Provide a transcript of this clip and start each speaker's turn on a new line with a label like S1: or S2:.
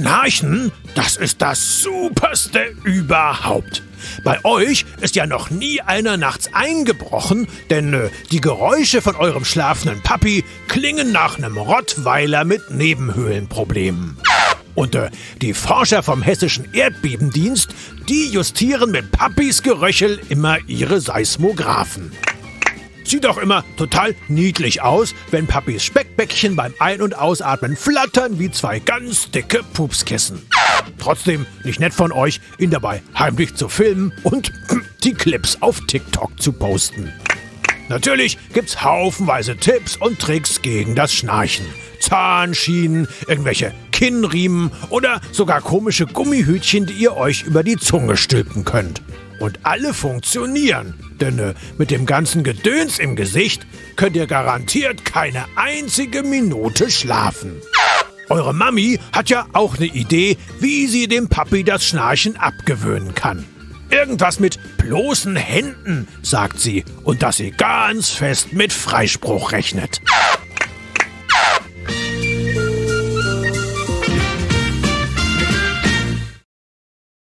S1: Schnarchen, das ist das Superste überhaupt. Bei euch ist ja noch nie einer nachts eingebrochen, denn die Geräusche von eurem schlafenden Papi klingen nach einem Rottweiler mit Nebenhöhlenproblemen. Und die Forscher vom Hessischen Erdbebendienst, die justieren mit Papis Geröchel immer ihre Seismographen. Sieht auch immer total niedlich aus, wenn Papis Speckbäckchen beim Ein- und Ausatmen flattern wie zwei ganz dicke Pupskissen. Trotzdem nicht nett von euch, ihn dabei heimlich zu filmen und die Clips auf TikTok zu posten. Natürlich gibt's haufenweise Tipps und Tricks gegen das Schnarchen. Zahnschienen, irgendwelche Kinnriemen oder sogar komische Gummihütchen, die ihr euch über die Zunge stülpen könnt. Und alle funktionieren, denn mit dem ganzen Gedöns im Gesicht könnt ihr garantiert keine einzige Minute schlafen. Eure Mami hat ja auch eine Idee, wie sie dem Papi das Schnarchen abgewöhnen kann. Irgendwas mit bloßen Händen, sagt sie, und dass sie ganz fest mit Freispruch rechnet.